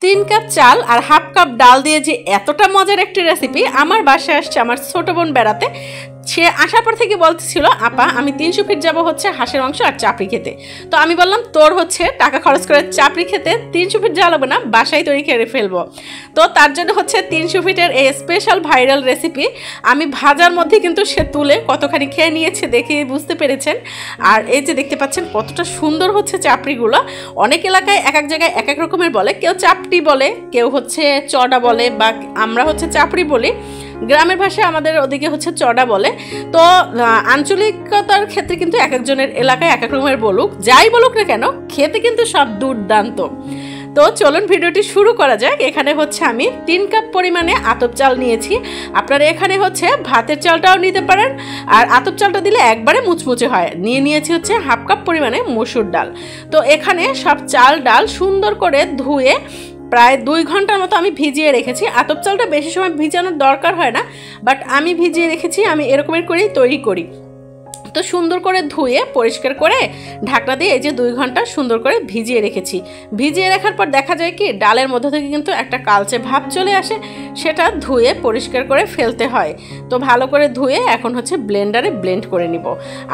3 cup চাল আর half cup ডাল দিয়ে যে এতটা মজার একটা রেসিপি, আমার বাসায় আসছে আমার ছোট বোন বেড়াতে। সে আসার পর থেকে বলতেছিল, আপা আমি 300 ফিট যাবো হচ্ছে হাঁসের মাংস আর চাপড়ি খেতে। তো আমি বললাম, তোর হচ্ছে টাকা খরচ করে চাপড়ি খেতে 300 ফিট জ্বালাবো না, বাসায় তৈরি করে ফেলবো। তো তার জন্য হচ্ছে 300 ফিটের এই স্পেশাল ভাইরাল রেসিপি আমি ভাজার মধ্যে কিন্তু সে তুলে কতখানি খেয়ে নিয়েছে দেখে বুঝতে পেরেছেন। আর এই যে দেখতে পাচ্ছেন কতটা সুন্দর হচ্ছে চাপড়িগুলো। অনেক এলাকায় এক এক জায়গায় এক এক রকমের বলে, কেউ চাপটি বলে, কেউ হচ্ছে চড়া বলে, বা আমরা হচ্ছে চাপড়ি বলি। গ্রামের ভাষায় আমাদের ওদিকে হচ্ছে চড়া বলে। তো আঞ্চলিকতার ক্ষেত্রে কিন্তু এক একজনের এলাকায় এক এক রকমের বলুক, যাই বলুক না কেন, খেতে কিন্তু সব দুর্দান্ত। তো চলুন ভিডিওটি শুরু করা যাক। এখানে হচ্ছে আমি 3 কাপ পরিমাণে আতপ চাল নিয়েছি। আপনারা এখানে হচ্ছে ভাতের চালটাও নিতে পারেন, আর আতপ চালটা দিলে একবারে মুচমুচে হয়। নিয়েছি হচ্ছে হাফ কাপ পরিমাণে মসুর ডাল। তো এখানে সব চাল ডাল সুন্দর করে ধুয়ে প্রায় 2 ঘন্টার মতো আমি ভিজিয়ে রেখেছি। আতপ চালটা বেশি সময় ভিজানোর দরকার হয় না, বাট আমি ভিজিয়ে রেখেছি, আমি এরকমের করেই তৈরি করি। তো সুন্দর করে ধুয়ে পরিষ্কার করে ঢাকনা দিয়ে এই যে 2 ঘন্টা সুন্দর করে ভিজিয়ে রেখেছি। ভিজিয়ে রাখার পর দেখা যায় কি ডালের মধ্যে থেকে কিন্তু একটা কালচে ভাব চলে আসে, সেটা ধুয়ে পরিষ্কার করে ফেলতে হয়। তো ভালো করে ধুয়ে এখন হচ্ছে ব্লেন্ডারে ব্লেন্ড করে নিব।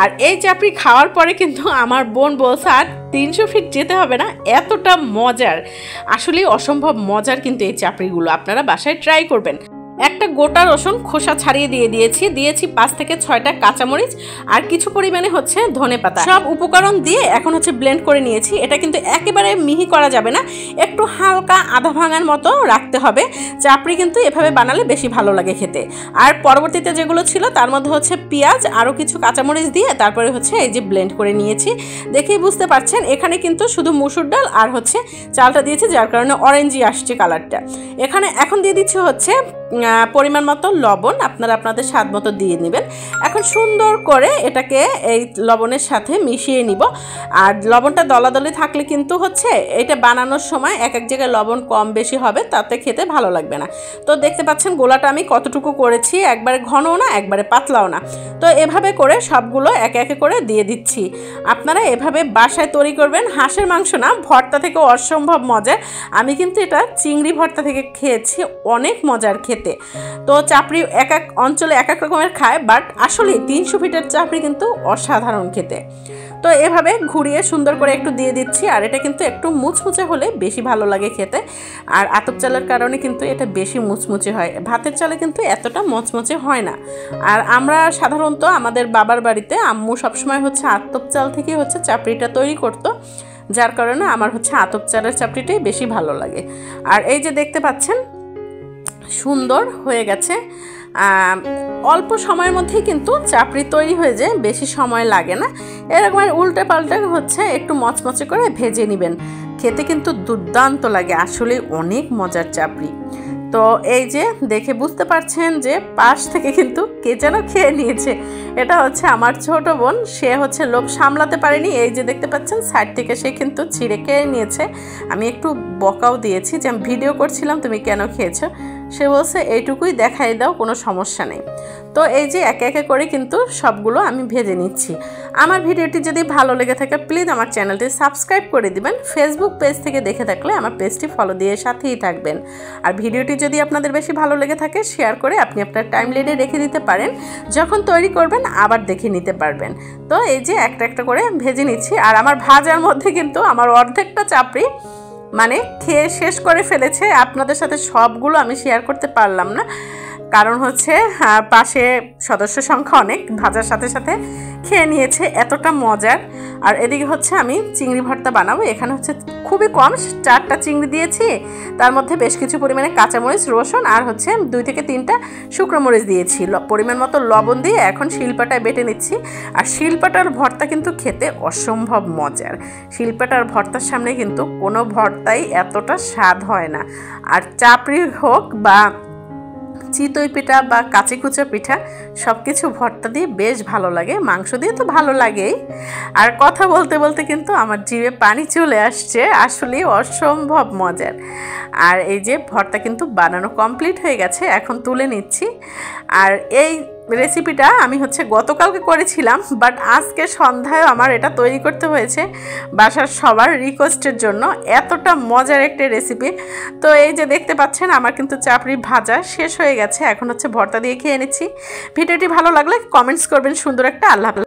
আর এই চাপড়ি খাওয়ার পরে কিন্তু আমার বোন বলছে আর 300 ফিট যেতে হবে না, এতটা মজার, আসলেই অসম্ভব মজার কিন্তু এই চাপড়িগুলো। আপনারা বাসায় ট্রাই করবেন। একটা গোটা রসুন খোসা ছাড়িয়ে দিয়েছি 5 থেকে 6টা কাঁচামরিচ আর কিছু পরিমাণে হচ্ছে ধনেপাতা। সব উপকরণ দিয়ে এখন হচ্ছে ব্লেন্ড করে নিয়েছি। এটা কিন্তু একেবারে মিহি করা যাবে না, একটু হালকা আধা ভাঙার মতো রাখতে হবে। চাপড়ি কিন্তু এভাবে বানালে বেশি ভালো লাগে খেতে। আর পরবর্তীতে যেগুলো ছিল তার মধ্যে হচ্ছে পেঁয়াজ আরও কিছু কাঁচামরিচ দিয়ে তারপরে হচ্ছে এই যে ব্লেন্ড করে নিয়েছি। দেখেই বুঝতে পারছেন এখানে কিন্তু শুধু মসুর ডাল আর হচ্ছে চালটা দিয়েছি, যার কারণে অরেঞ্জই আসছে কালারটা। এখানে এখন দিয়ে দিচ্ছি হচ্ছে পরিমাণ মতো লবণ, আপনারা আপনাদের স্বাদ মতো দিয়ে নেবেন। এখন সুন্দর করে এটাকে এই লবণের সাথে মিশিয়ে নিব। আর লবণটা দলাদলি থাকলে কিন্তু হচ্ছে এটা বানানোর সময় এক এক জায়গায় লবণ কম বেশি হবে, তাতে খেতে ভালো লাগবে না। তো দেখতে পাচ্ছেন গোলাটা আমি কতটুকু করেছি, একবারে ঘনও না একবারে পাতলাও না। তো এভাবে করে সবগুলো একে একে করে দিয়ে দিচ্ছি। আপনারা এভাবে বাসায় তৈরি করবেন। হাঁসের মাংস না, ভর্তা থেকে অসম্ভব মজার। আমি কিন্তু এটা চিংড়ি ভর্তা থেকে খেয়েছি, অনেক মজার খেতে। তো চাপড়ি এক এক অঞ্চলে এক এক রকমের খায়, বাট আসলে 300 ফিটের চাপড়ি কিন্তু অসাধারণ খেতে। তো এভাবে ঘুরিয়ে সুন্দর করে একটু দিয়ে দিচ্ছি। আর এটা কিন্তু একটু মুচমুচে হলে বেশি ভালো লাগে খেতে। আর আতপ চালের কারণে কিন্তু এটা বেশি মুচমুচে হয়, ভাতের চালে কিন্তু এতটা মচমচে হয় না। আর আমরা সাধারণত আমাদের বাবার বাড়িতে আম্মু সবসময় হচ্ছে আতপ চাল থেকে হচ্ছে চাপড়িটা তৈরি করতো, যার কারণে আমার হচ্ছে আতপ চালের চাপড়িটাই বেশি ভালো লাগে। আর এই যে দেখতে পাচ্ছেন সুন্দর হয়ে গেছে। অল্প সময়ের মধ্যেই কিন্তু চাপড়ি তৈরি হয়ে যায়, বেশি সময় লাগে না। এরকম উল্টে পাল্টে হচ্ছে একটু মচমচে করে ভেজে নেবেন, খেতে কিন্তু দুর্দান্ত লাগে, আসলে অনেক মজার চাপড়ি। তো এই যে দেখে বুঝতে পারছেন যে পাশ থেকে কিন্তু কে যেন খেয়ে নিয়েছে। এটা হচ্ছে আমার ছোট বোন, সে হচ্ছে লোভ সামলাতে পারেনি। এই যে দেখতে পাচ্ছেন সাইড থেকে সে কিন্তু ছিঁড়ে খেয়ে নিয়েছে। আমি একটু বকাও দিয়েছি যে আমি ভিডিও করছিলাম, তুমি কেন খেয়েছো। সে বলছে এইটুকুই দেখাই দাও, কোনো সমস্যা নেই। তো এই যে একে একে করে কিন্তু সবগুলো আমি ভেজে নিচ্ছি। আমার ভিডিওটি যদি ভালো লেগে থাকে প্লিজ আমার চ্যানেলটি সাবস্ক্রাইব করে দিবেন। ফেসবুক পেজ থেকে দেখে থাকলে আমার পেজটি ফলো দিয়ে সাথেই থাকবেন। আর ভিডিওটি যদি আপনাদের বেশি ভালো লেগে থাকে শেয়ার করে আপনি আপনার টাইমলাইনে রেখে দিতে পারেন, যখন তৈরি করবেন আবার দেখে নিতে পারবেন। তো এই যে একটা একটা করে ভেজে নিচ্ছি। আর আমার ভাজার মধ্যে কিন্তু আমার অর্ধেকটা চাপড়ি মানে খেয়ে শেষ করে ফেলেছে। আপনাদের সাথে সবগুলো আমি শেয়ার করতে পারলাম না, কারণ হচ্ছে পাশে সদস্য সংখ্যা অনেক, ভাজার সাথে সাথে খেয়ে নিয়েছে, এতটা মজার। আর এদিকে হচ্ছে আমি চিংড়ি ভর্তা বানাবো। এখানে হচ্ছে খুবই কম 4টা চিংড়ি দিয়েছি, তার মধ্যে বেশ কিছু পরিমাণে কাঁচামরিচ, রসুন আর হচ্ছে 2 থেকে 3টা শুকনো মরিচ দিয়েছি। পরিমাণ মতো লবণ দিয়ে এখন শিলপাটায় বেটে নিচ্ছি। আর শিলপাটার ভর্তা কিন্তু খেতে অসম্ভব মজার। শিলপাটার ভর্তার সামনে কিন্তু কোনো ভর্তাই এতটা স্বাদ হয় না। আর চাপড়ি হোক বা চিতই পিঠা বা কাঁচিকুচা পিঠা, সব কিছু ভর্তা দিয়ে বেশ ভালো লাগে, মাংস দিয়ে তো ভালো লাগেই। আর কথা বলতে বলতে কিন্তু আমার জিভে পানি চলে আসছে, আসলে অসম্ভব মজার। আর এই যে ভর্তা কিন্তু বানানো কমপ্লিট হয়ে গেছে, এখন তুলে নিচ্ছি। আর এই রেসিপিটা আমি হচ্ছে গতকালকে করেছিলাম, বাট আজকে সন্ধ্যায় আমার এটা তৈরি করতে হয়েছে বাসার সবার রিকোয়েস্টের জন্য। এতটা মজার একটা রেসিপি। তো এই যে দেখতে পাচ্ছেন আমার কিন্তু চাপড়ি ভাজা শেষ হয়ে গেছে, এখন হচ্ছে ভর্তা দিয়ে খেয়ে নিচ্ছি। ভিডিওটি ভালো লাগলে কমেন্টস করবেন সুন্দর একটা। আল্লাহ হাফেজ।